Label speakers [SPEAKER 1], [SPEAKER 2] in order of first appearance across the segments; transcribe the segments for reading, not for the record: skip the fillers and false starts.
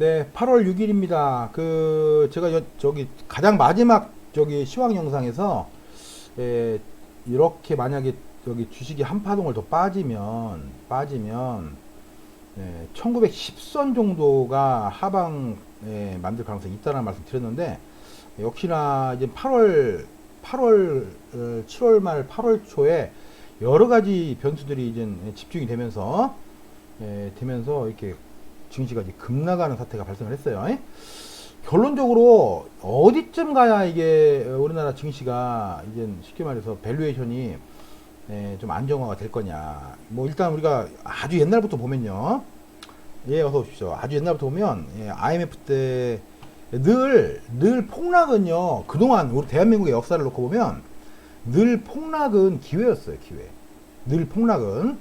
[SPEAKER 1] 네, 8월 6일입니다. 제가 저기 가장 마지막 저기 시황 영상에서 이렇게 만약에 여기 주식이 한 파동을 더 빠지면 1910선 정도가 하방에 만들 가능성이 있다는 말씀 드렸는데, 역시나 이제 7월 말 8월 초에 여러 가지 변수들이 이제 집중이 되면서 이렇게 증시가 이제 급락하는 사태가 발생을 했어요. 결론적으로 어디쯤 가야 이게 우리나라 증시가 이제 쉽게 말해서 밸류에이션이 좀 안정화가 될 거냐. 뭐 일단 우리가 아주 옛날부터 보면요. 어서 오십시오. 아주 옛날부터 보면 IMF 때 늘 폭락은요. 그동안 우리 대한민국의 역사를 놓고 보면 늘 폭락은 기회였어요. 기회. 늘 폭락은.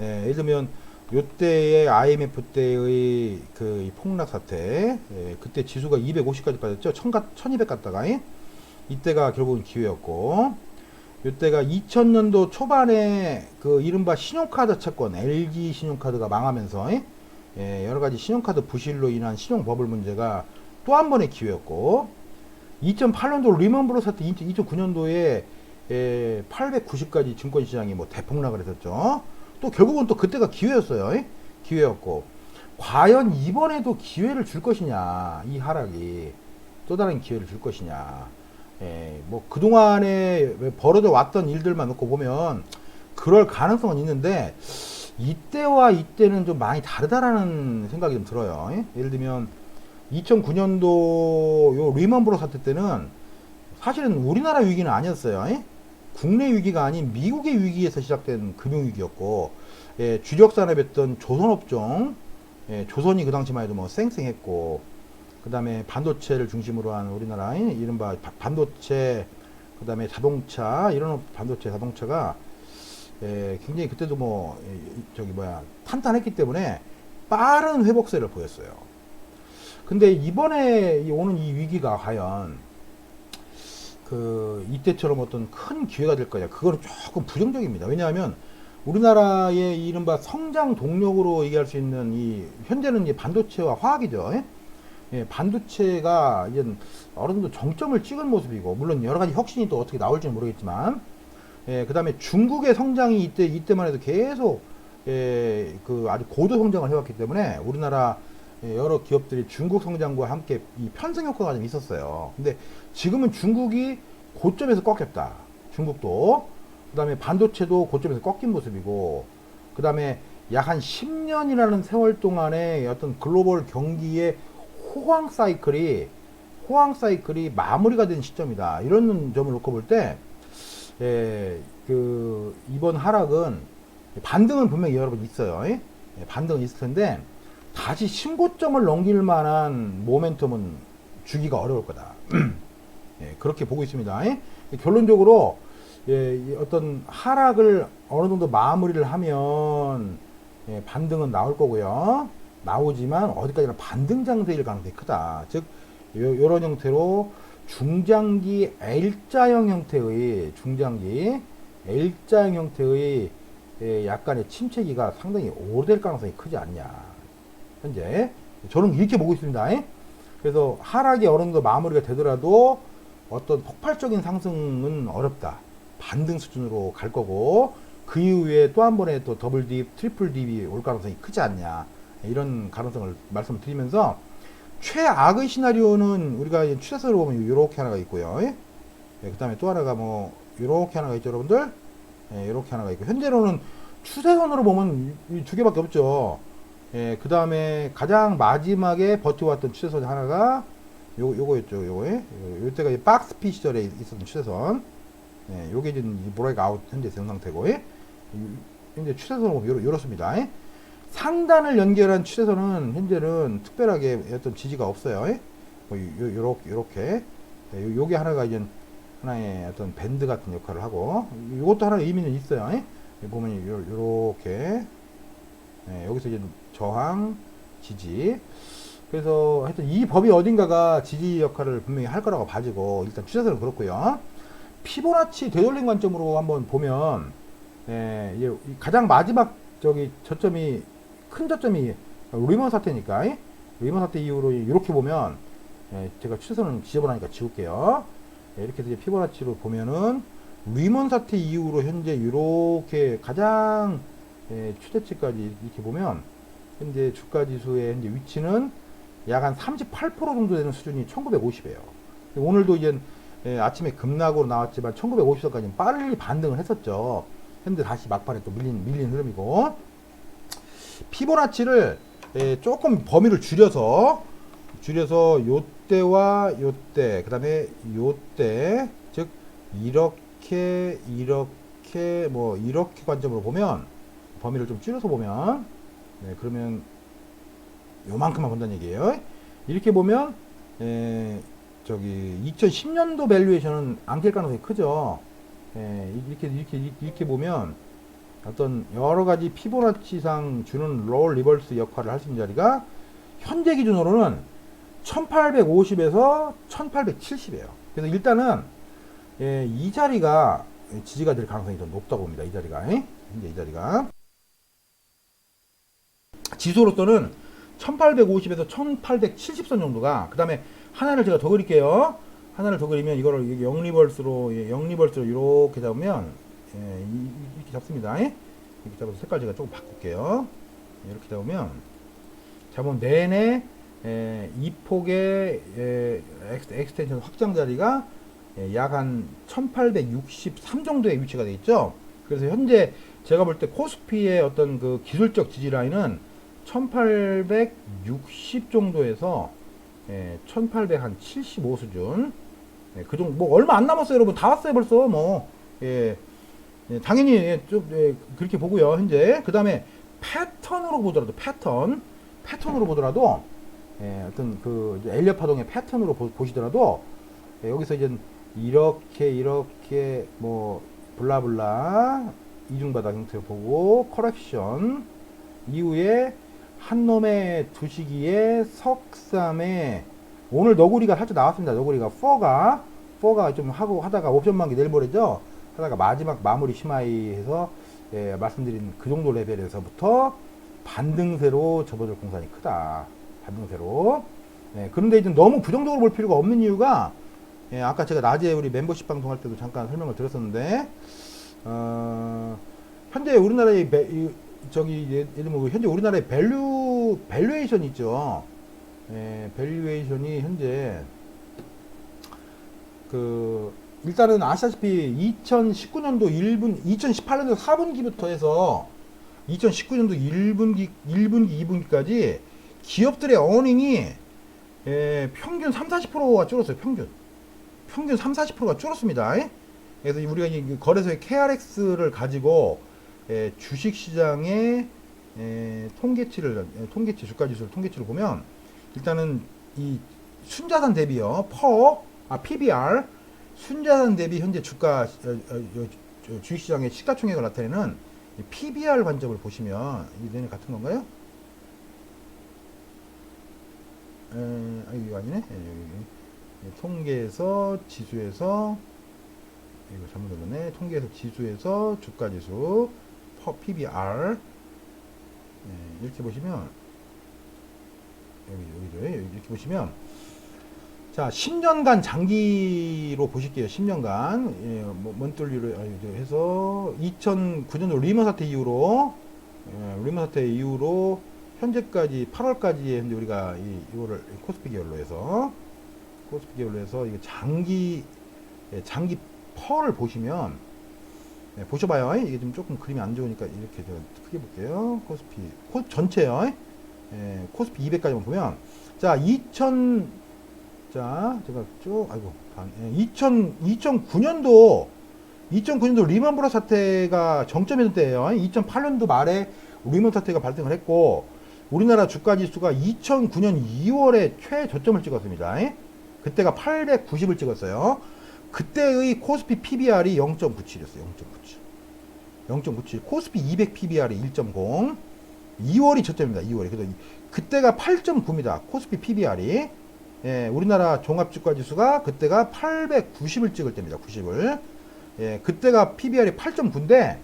[SPEAKER 1] 예를 들면 요때의 IMF 때의 그 폭락 사태, 그때 지수가 250까지 빠졌죠. 1200 갔다가, 이때가 결국은 기회였고, 요때가 2000년도 초반에 그 이른바 신용카드 채권, LG 신용카드가 망하면서, 여러 가지 신용카드 부실로 인한 신용버블 문제가 또 한 번의 기회였고, 2008년도 리먼브러 사태, 2009년도에 890까지 증권시장이 뭐 대폭락을 했었죠. 또 결국은 또 그때가 기회였어요. 기회였고, 과연 이번에도 기회를 줄 것이냐, 이 하락이 또 다른 기회를 줄 것이냐. 뭐 그동안에 벌어져 왔던 일들만 놓고 보면 그럴 가능성은 있는데, 이때와 이때는 좀 많이 다르다라는 생각이 좀 들어요. 예를 들면 2009년도 요 리먼브러 사태 때는 사실은 우리나라 위기는 아니었어요. 국내 위기가 아닌 미국의 위기에서 시작된 금융위기였고, 주력 산업이었던 조선업종, 조선이 그 당시만 해도 뭐 쌩쌩했고, 그 다음에 반도체를 중심으로 한 우리나라 이른바 반도체, 그 다음에 자동차, 이런 반도체 자동차가 굉장히 그때도 탄탄했기 때문에 빠른 회복세를 보였어요. 근데 이번에 오는 이 위기가 과연 이때처럼 어떤 큰 기회가 될 거냐, 그거는 조금 부정적입니다. 왜냐하면 우리나라의 이른바 성장 동력으로 얘기할 수 있는 현재는 이제 반도체와 화학이죠. 반도체가 이제 어느 정도 정점을 찍은 모습이고, 물론 여러 가지 혁신이 또 어떻게 나올지는 모르겠지만, 그 다음에 중국의 성장이 이때만 해도 계속 아주 고도 성장을 해왔기 때문에 우리나라 여러 기업들이 중국 성장과 함께 이 편승 효과가 좀 있었어요. 근데 지금은 중국이 고점에서 꺾였다. 중국도. 그 다음에 반도체도 고점에서 꺾인 모습이고, 그 다음에 약 한 10년이라는 세월 동안의 어떤 글로벌 경기의 호황 사이클이 마무리가 된 시점이다. 이런 점을 놓고 볼 때, 이번 하락은, 반등은 분명히 여러분 있어요. 반등은 있을 텐데, 다시 신고점을 넘길 만한 모멘텀은 주기가 어려울 거다. 그렇게 보고 있습니다. 결론적으로 어떤 하락을 어느 정도 마무리를 하면 반등은 나올 거고요. 나오지만 어디까지나 반등 장세일 가능성이 크다. 즉 이런 형태로 중장기 L자형 형태의 약간의 침체기가 상당히 오래될 가능성이 크지 않냐. 현재 저는 이렇게 보고 있습니다. 그래서 하락이 어느 정도 마무리가 되더라도 어떤 폭발적인 상승은 어렵다. 반등 수준으로 갈 거고, 그 이후에 또 한 번에 또 더블 딥, 트리플 딥이 올 가능성이 크지 않냐. 이런 가능성을 말씀드리면서, 최악의 시나리오는 우리가 추세선으로 보면 이렇게 하나가 있고요. 그 다음에 또 하나가 이렇게 하나가 있죠, 여러분들. 이렇게 하나가 있고, 현재로는 추세선으로 보면 이 두 개밖에 없죠. 그 다음에 가장 마지막에 버텨왔던 추세선 하나가 요거였죠. 요때가 박스피 시절에 있었던 추세선. 요게 이제 브레이크 아웃 현재 된 상태고, 현재 추세선으로 보면 이렇습니다. 상단을 연결한 추세선은 현재는 특별하게 어떤 지지가 없어요. 요렇게. 요게 하나가 이제 하나의 어떤 밴드 같은 역할을 하고, 요것도 하나의 의미는 있어요. 보면 요렇게. 여기서 이제 저항, 지지. 그래서 하여튼 이 법이 어딘가가 지지 역할을 분명히 할 거라고 봐지고, 일단 추세선은 그렇고요. 피보나치 되돌림 관점으로 한번 보면, 가장 마지막 큰 저점이 리먼 사태니까, 리먼 사태 이후로 이렇게 보면 제가 추세선은 지저분하니까 지울게요. 이렇게 해서 이제 피보나치로 보면은 리먼 사태 이후로 현재 이렇게 가장 최대치까지 이렇게 보면 현재 주가 지수의 현재 위치는 약 한 38% 정도 되는 수준이 1950이에요. 오늘도 이제 아침에 급락으로 나왔지만 1950선까지 빨리 반등을 했었죠. 현재 다시 막판에 또 밀린 흐름이고, 피보나치를 조금 범위를 줄여서 요때와 요때, 그 다음에 요때, 즉 이렇게 뭐 이렇게 관점으로 보면, 범위를 좀 줄여서 보면, 그러면 요만큼만 본다는 얘기예요. 이렇게 보면 저기 2010년도 밸류에이션은 안 깰 가능성이 크죠. 이렇게 보면 어떤 여러 가지 피보나치상 주는 롤 리버스 역할을 할 수 있는 자리가 현재 기준으로는 1850에서 1870이에요. 그래서 일단은 이 자리가 지지가 될 가능성이 더 높다고 봅니다. 이 자리가 현재 이 자리가 지수로서는 1850에서 1870선 정도가, 그 다음에 하나를 제가 더 그릴게요. 하나를 더 그리면 이거를 영리벌스로 이렇게 잡으면 이렇게 잡습니다. 이렇게 잡아서 색깔 제가 조금 바꿀게요. 이렇게 잡으면 내내 이 폭의 엑스텐션 확장 자리가 약 한 1863 정도의 위치가 되어 있죠. 그래서 현재 제가 볼 때 코스피의 어떤 그 기술적 지지 라인은 1860 정도에서 1875 수준, 그 정도, 뭐 얼마 안 남았어요, 여러분. 다 왔어요, 벌써. 뭐 당연히 좀 그렇게 보고요, 현재. 그 다음에 패턴으로 보더라도 어떤 그 엘리엇 파동의 패턴으로 보시더라도 여기서 이제 이렇게 뭐 블라블라 이중바닥 형태를 보고 커렉션 이후에 한 놈의 두 시기에 석삼에 오늘 너구리가 살짝 나왔습니다. 너구리가 4가 좀 하다가 옵션 만기 내일 모레죠. 하다가 마지막 마무리 심하이 해서 말씀드린 그 정도 레벨에서부터 반등세로 접어들 공산이 크다. 반등세로. 그런데 이제 너무 부정적으로 볼 필요가 없는 이유가 아까 제가 낮에 우리 멤버십 방송할 때도 잠깐 설명을 드렸었는데 현재 우리나라의 현재 우리나라의 밸류에이션 있죠. 밸류에이션이 현재 일단은 아시다시피 2018년도 4분기부터 해서 2019년도 1분기, 2분기까지 기업들의 어닝이 평균 3-40%가 줄었어요. 평균 3-40%가 줄었습니다. 그래서 우리가 이 거래소의 KRX를 가지고 주식시장의 주가지수 통계치를 보면 일단은 이 순자산 대비요, PBR, 순자산 대비 현재 주식시장의 시가총액을 나타내는 PBR 관점을 보시면 이게 같은 건가요? 이거 아니네. 통계에서 지수에서 이거 잘못 눌렀네. 통계에서 지수에서 주가지수 PBR 이렇게 보시면 여기죠. 이렇게 보시면 자 10년간 장기로 보실게요. 10년간 먼틀리로 해서 2009년도 리먼 사태 이후로 현재까지 8월까지의 현재 우리가 이거를 코스피 계열로 해서 이거 장기 펄을 보시면 보셔봐요. 이게 좀 조금 그림이 안 좋으니까 이렇게 제가 크게 볼게요. 코스피 전체요. 코스피 200까지만 보면 자 제가 쭉 2009년도 리먼 브러스 사태가 정점이던 때예요. 2008년도 말에 리먼 사태가 발생을 했고 우리나라 주가 지수가 2009년 2월에 최저점을 찍었습니다. 그때가 890을 찍었어요. 그때의 코스피 PBR이 0.97이었어요. 0.97. 코스피 200 PBR이 1.0. 2월이 저점입니다. 2월이. 그래서 그때가 8.9입니다. 코스피 PBR이. 우리나라 종합주가지수가 그때가 890을 찍을 때입니다. 90을. 그때가 PBR이 8.9인데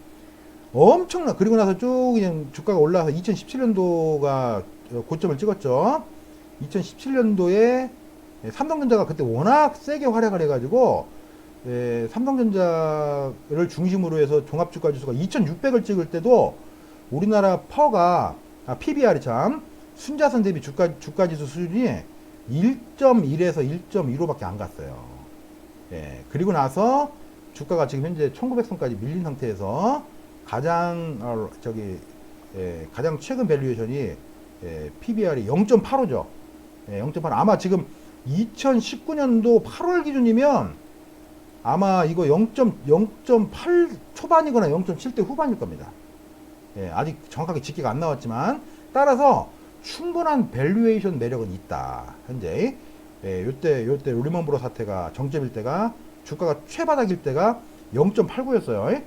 [SPEAKER 1] 엄청나. 그리고 나서 쭉 그냥 주가가 올라와서 2017년도가 고점을 찍었죠. 2017년도에 삼성전자가 그때 워낙 세게 활약을 해가지고 삼성전자를 중심으로 해서 종합주가지수가 2600을 찍을 때도 우리나라 퍼가 PBR이 참 순자산 대비 주가지수 수준이 1.1에서 1.15밖에 안 갔어요. 그리고 나서 주가가 지금 현재 1900선까지 밀린 상태에서 가장 가장 최근 밸류에이션이 PBR이 0.85죠. 0.8. 아마 지금 2019년도 8월 기준이면 아마 이거 0.8 초반이거나 0.7대 후반일 겁니다. 아직 정확하게 집계가 안 나왔지만 따라서 충분한 밸류에이션 매력은 있다. 현재 요때 리먼 브러 사태가 정점일 때가 주가가 최바닥일 때가 0.89였어요.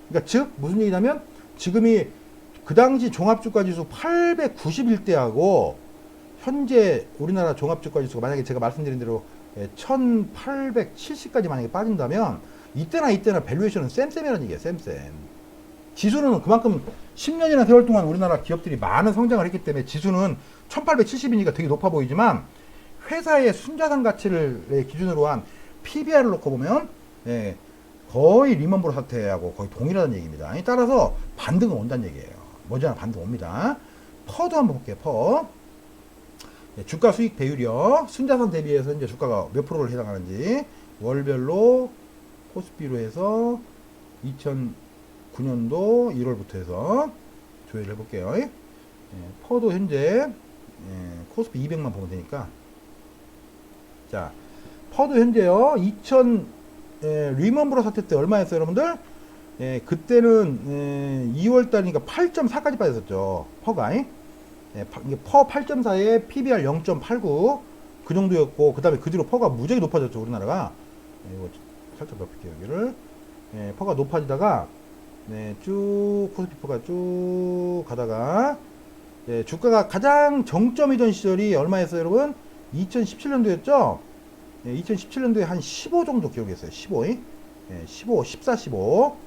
[SPEAKER 1] 그러니까 즉 무슨 얘기냐면 지금이 그 당시 종합주가지수 891대하고 현재 우리나라 종합주가지수가 만약에 제가 말씀드린 대로 1870까지 만약에 빠진다면 이때나 밸류에이션은 쌤쌤이라는 얘기예요. 쌤쌤. 지수는 그만큼 10년이나 세월 동안 우리나라 기업들이 많은 성장을 했기 때문에 지수는 1870이니까 되게 높아 보이지만 회사의 순자산 가치를 기준으로 한 PBR을 놓고 보면 거의 리먼 브러 사태하고 거의 동일하다는 얘기입니다. 따라서 반등은 온다는 얘기예요. 머지않아 반등 옵니다. 퍼도 한번 볼게요. 퍼. 주가 수익 배율이요. 순자산 대비해서 현재 주가가 몇 프로를 해당하는지 월별로 코스피로 해서 2009년도 1월부터 해서 조회를 해볼게요. 퍼도 현재 코스피 200만 보면 되니까 자 퍼도 현재요. 리먼 브러 사태 때 얼마였어요, 여러분들? 그때는 2월달이니까 8.4까지 빠졌었죠. 퍼가. 퍼 8.4에 PBR 0.89 그 정도였고 그 다음에 그 뒤로 퍼가 무지하게 높아졌죠. 우리나라가. 이거 살짝 넓힐게요. 여기를. 퍼가 높아지다가 쭉 코스피 퍼가 쭉 가다가 주가가 가장 정점이던 시절이 얼마였어요, 여러분? 2017년도였죠? 2017년도에 한 15 정도 기록했어요. 15. 15, 14, 15.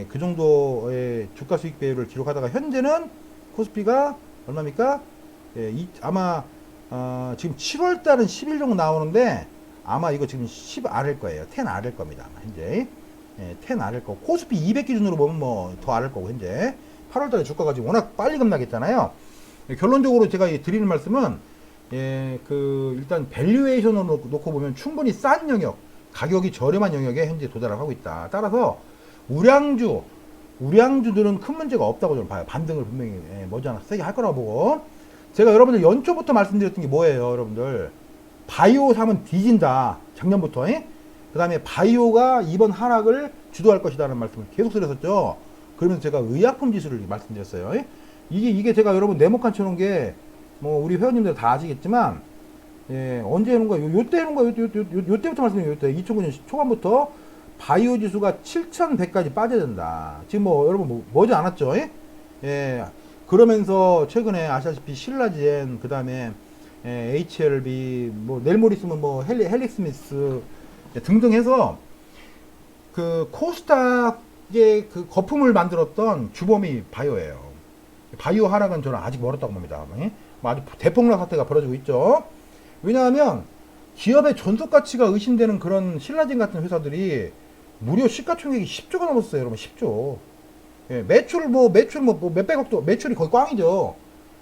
[SPEAKER 1] 그 정도의 주가 수익 배율을 기록하다가 현재는 코스피가 얼마입니까? 아마 지금 7월 달은 11 정도 나오는데 아마 이거 지금 10 아래일 거예요. 10 아래일 겁니다. 현재 10 아래일 거고 코스피 200 기준으로 보면 뭐 더 아래일 거고 현재 8월 달에 주가가 지금 워낙 빨리 급락했잖아요. 결론적으로 제가 드리는 말씀은 일단 밸류에이션으로 놓고 보면 충분히 싼 영역, 가격이 저렴한 영역에 현재 도달을 하고 있다. 따라서 우량주들은 큰 문제가 없다고 저는 봐요. 반등을 분명히 머지않아 세게 할 거라고 보고 제가 여러분들 연초부터 말씀드렸던 게 뭐예요, 여러분들? 바이오 사면 뒤진다. 작년부터. 그 다음에 바이오가 이번 하락을 주도할 것이라는 말씀을 계속 드렸었죠. 그러면서 제가 의약품 지수를 말씀드렸어요. 이게 제가 여러분 네모칸 쳐놓은 게 뭐 우리 회원님들 다 아시겠지만 언제 해놓은 거야? 요때 해놓은 거야? 요때부터 말씀드려요. 요때 2009년 초반부터 바이오 지수가 7100까지 빠져야 된다. 지금 뭐 여러분 머지 않았죠? 그러면서 최근에 아시다시피 신라젠 그 다음에 HLB 뭐 내일 모레 있으면 뭐 헬릭스미스 등등 해서 그 코스닥의 그 거품을 만들었던 주범이 바이오예요. 바이오 하락은 저는 아직 멀었다고 봅니다. 아주 대폭락 사태가 벌어지고 있죠. 왜냐하면 기업의 존속 가치가 의심되는 그런 신라젠 같은 회사들이 무려 시가총액이 10조가 넘었어요, 여러분. 10조. 매출 몇백억도 매출이 거의 꽝이죠.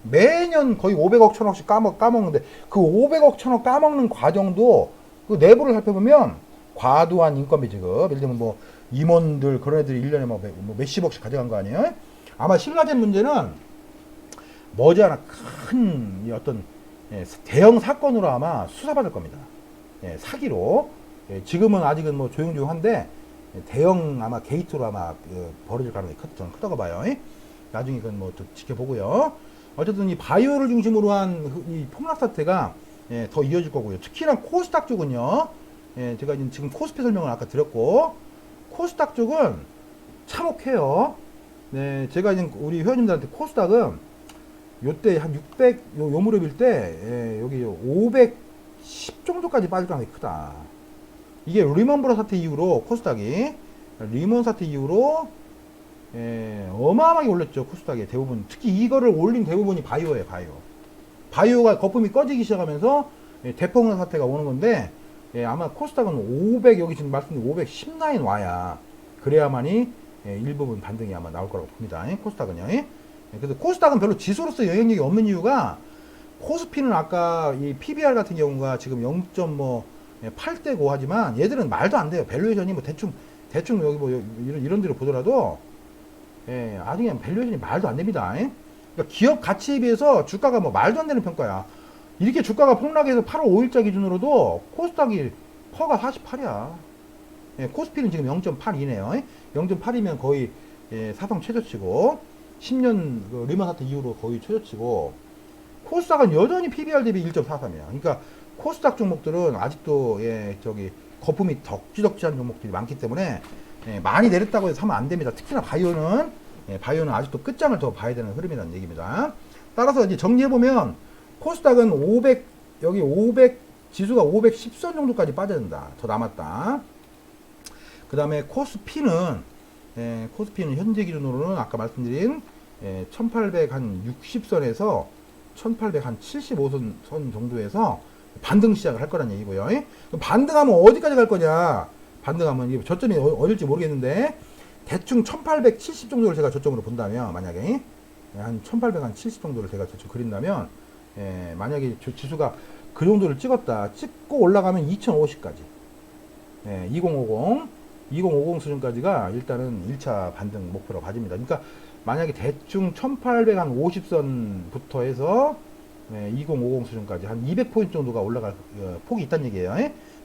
[SPEAKER 1] 매년 거의 500억, 1000억씩 까먹는데 그 500억, 1000억 까먹는 과정도 그 내부를 살펴보면 과도한 인건비 지급, 예를 들면 뭐 임원들 그런 애들이 1년에 뭐 몇십억씩 가져간 거 아니에요? 아마 신라젠 문제는 머지않아 큰 어떤 대형 사건으로 아마 수사받을 겁니다. 사기로. 지금은 아직은 뭐 조용조용한데 대형 아마 게이트로 아마 벌어질 가능성이 저는 크다고 봐요. 나중에 그건 뭐 지켜보고요. 어쨌든 이 바이오를 중심으로 한 이 폭락 사태가 더 이어질 거고요. 특히나 코스닥 쪽은요. 제가 지금 코스피 설명을 아까 드렸고 코스닥 쪽은 참혹해요. 제가 이제 우리 회원님들한테 코스닥은 요때 한 600, 요 무렵일 때, 여기 510 정도까지 빠질 가능성이 크다. 이게 리먼 브러 사태 이후로 코스닥이, 리먼 사태 이후로, 어마어마하게 올렸죠. 코스닥이 대부분. 특히 이거를 올린 대부분이 바이오예요, 바이오. 바이오가 거품이 꺼지기 시작하면서 대폭락 사태가 오는 건데, 아마 코스닥은 500, 여기 지금 말씀드린 510 라인 와야 그래야만이 일부분 반등이 아마 나올 거라고 봅니다. 코스닥은요. 그래서 코스닥은 별로 지수로서 영향력이 없는 이유가, 코스피는 아까 이 PBR 같은 경우가 지금 0.8대고 하지만 얘들은 말도 안 돼요. 밸류에이션이 뭐 대충 여기 뭐 이런 데로 보더라도 아주 그냥 밸류에이션이 말도 안 됩니다. 그러니까 기업 가치에 비해서 주가가 뭐 말도 안 되는 평가야. 이렇게 주가가 폭락해서 8월 5일자 기준으로도 코스닥이 퍼가 48이야. 코스피는 지금 0.82네요. 0.8이면 거의 사상 최저치고, 10년 그 리만 사태 이후로 거의 최저치고, 코스닥은 여전히 PBR 대비 1.43이야. 그러니까 코스닥 종목들은 아직도 거품이 덕지덕지한 종목들이 많기 때문에 많이 내렸다고 해서 사면 안 됩니다. 특히나 바이오는 아직도 끝장을 더 봐야 되는 흐름이라는 얘기입니다. 따라서 이제 정리해보면, 코스닥은 500 지수가 510선 정도까지 빠져야 된다. 더 남았다. 그 다음에 코스피는 현재 기준으로는 아까 말씀드린 1860선에서 1875선 정도에서 반등 시작을 할 거란 얘기고요. 그럼 반등하면 어디까지 갈 거냐? 반등하면 이게 저점이 어딜지 모르겠는데, 대충 1870 정도를 제가 저점으로 본다면, 만약에 한 1870 정도를 제가 저점 그린다면, 만약에 지수가 그 정도를 찍고 올라가면 2050까지 2050 수준까지가 일단은 1차 반등 목표로 가집니다. 그러니까 만약에 대충 1850선부터 해서 2050 수준까지 한 200포인트 정도가 올라갈 폭이 있다는 얘기예요.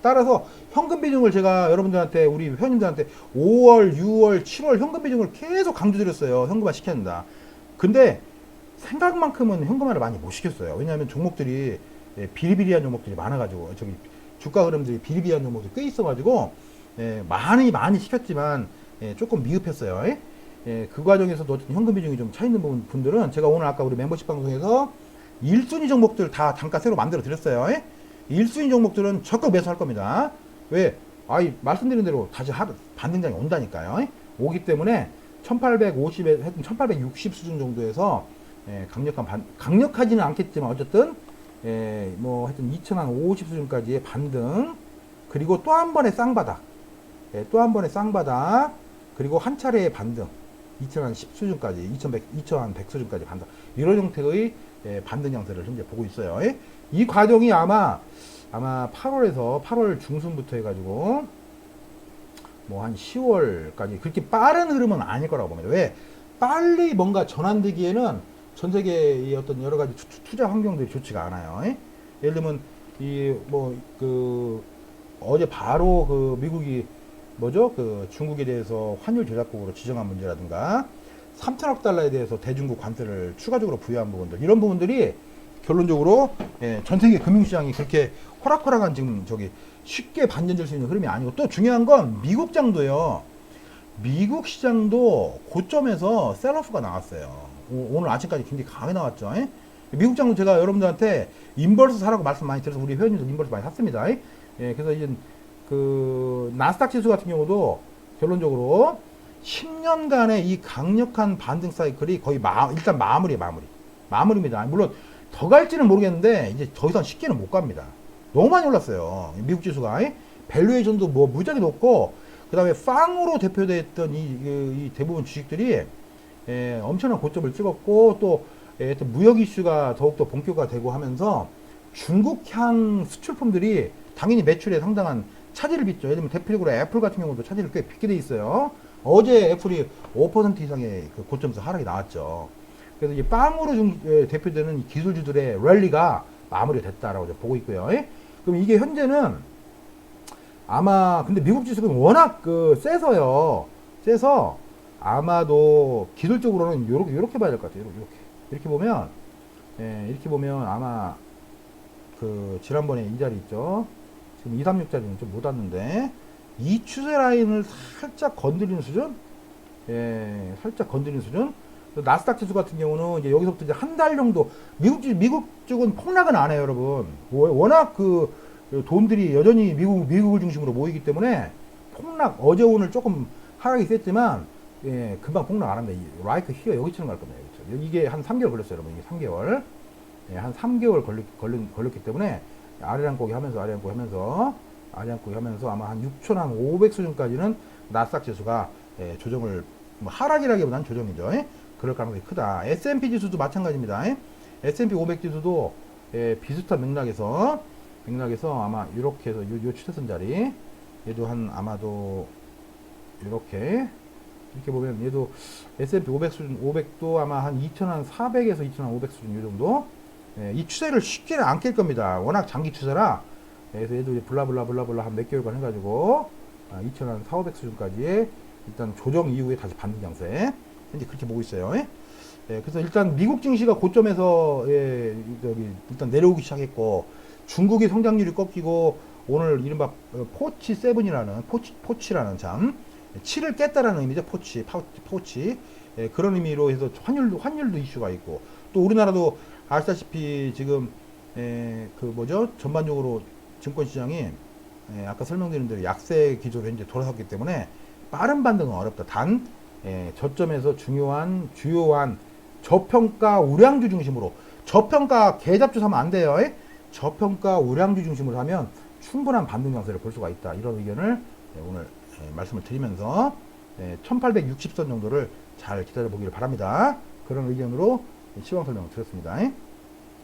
[SPEAKER 1] 따라서 현금 비중을 제가 여러분들한테, 우리 회원님들한테 5월, 6월, 7월 현금 비중을 계속 강조드렸어요. 현금화 시켜야 된다. 근데 생각만큼은 현금화를 많이 못 시켰어요. 왜냐하면 종목들이 비리비리한 종목들이 많아가지고, 주가 흐름들이 비리비리한 종목들이 꽤 있어가지고 많이 시켰지만 조금 미흡했어요. 그 과정에서도 어쨌든 현금 비중이 좀 차 있는 분들은 제가 오늘 아까 우리 멤버십 방송에서 1순위 종목들 다 단가 새로 만들어 드렸어요. 1순위 종목들은 적극 매수할 겁니다. 왜? 말씀드린 대로 다시 반등장이 온다니까요. 오기 때문에 1850에 하여튼 1860 수준 정도에서 강력하지는 않겠지만 어쨌든 뭐 하여튼 2050 수준까지의 반등, 그리고 또 한 번의 쌍바닥, 그리고 한 차례의 반등, 2010 수준까지, 2100 수준까지 반등, 이런 형태의 반등 양태를 현재 보고 있어요. 이 과정이 아마 8월 중순부터 해가지고 뭐 한 10월까지 그렇게 빠른 흐름은 아닐 거라고 봅니다. 왜? 빨리 뭔가 전환되기에는 전 세계의 어떤 여러 가지 투자 환경들이 좋지가 않아요. 예를 들면 어제 바로 그 미국이 중국에 대해서 환율 조작국으로 지정한 문제라든가, 3천억 달러에 대해서 대중국 관세를 추가적으로 부여한 부분들, 이런 부분들이 결론적으로 전 세계 금융시장이 그렇게 호락호락한 지금 쉽게 반전될 수 있는 흐름이 아니고, 또 중요한 건 미국장도요. 미국 시장도 고점에서 셀러프가 나왔어요. 오늘 아침까지 굉장히 강하게 나왔죠. 미국장도 제가 여러분들한테 인버스 사라고 말씀 많이 드려서 우리 회원님들 인버스 많이 샀습니다. 그래서 이제 그 나스닥 지수 같은 경우도 결론적으로 10년간의 이 강력한 반등 사이클이 거의 일단 마무리입니다. 물론 더 갈지는 모르겠는데 이제 더 이상 쉽게는 못 갑니다. 너무 많이 올랐어요. 미국 지수가. 밸류에이션도 뭐 무지하게 높고, 그 다음에 팡으로 대표됐던 이 대부분 주식들이 엄청난 고점을 찍었고, 또 무역 이슈가 더욱더 본격화되고 하면서 중국향 수출품들이 당연히 매출에 상당한 차질을 빚죠. 예를 들면 대표적으로 애플 같은 경우도 차질을 꽤 빚게 돼 있어요. 어제 애플이 5% 이상의 그 고점에서 하락이 나왔죠. 그래서 이제 빵으로 대표되는 이 기술주들의 랠리가 마무리됐다라고 보고 있고요. 그럼 이게 현재는 아마, 근데 미국 지수는 워낙 세서 아마도 기술적으로는 요렇게 봐야 될 것 같아요. 이렇게 보면 아마 지난번에 이 자리 있죠. 지금 236자리는 좀 못 왔는데, 이 추세 라인을 살짝 건드리는 수준? 살짝 건드리는 수준? 나스닥 지수 같은 경우는 이제 여기서부터 이제 한 달 정도, 미국 쪽은 폭락은 안 해요, 여러분. 워낙 돈들이 여전히 미국을 중심으로 모이기 때문에 어제 오늘 조금 하락이 셌지만, 금방 폭락 안 합니다. 라이크 히어 여기처럼 갈 겁니다. 이게 한 3개월 걸렸어요, 여러분. 이게 3개월. 한 3개월 걸렸기 때문에 아래랑고기 하면서 아마 한 6,500 수준까지는 나스닥 지수가 조정을 뭐 하락이라기보다는 조정이죠. 그럴 가능성이 크다. S&P 지수도 마찬가지입니다. S&P 500 지수도 비슷한 맥락에서 아마 이렇게 해서 요 추세선 자리 얘도 아마도 이렇게 보면 얘도 S&P 500 수준 500도 아마 한 2,400에서 2,500 수준 이 정도. 이 추세를 쉽게는 안 깰 겁니다. 워낙 장기 추세라. 그래서 얘도 이제 블라블라 한 몇 개월간 해가지고 2,400 수준까지 일단 조정 이후에 다시 반등 장세. 현재 그렇게 보고 있어요. 그래서 일단 미국 증시가 고점에서 일단 내려오기 시작했고, 중국의 성장률이 꺾이고, 오늘 이른바 포치 세븐이라는 포치라는 7을 깼다라는 의미죠. 포치. 그런 의미로 해서 환율도 이슈가 있고, 또 우리나라도 아시다시피 지금 전반적으로 증권 시장이 아까 설명드린 대로 약세 기조로 현재 돌아섰기 때문에 빠른 반등은 어렵다. 단 저점에서 주요한 저평가 우량주 중심으로, 저평가 개잡주 사면 안 돼요. 저평가 우량주 중심으로 하면 충분한 반등 장세를 볼 수가 있다. 이런 의견을 오늘 말씀을 드리면서 1860선 정도를 잘 기다려 보기를 바랍니다. 그런 의견으로 시황 설명을 드렸습니다.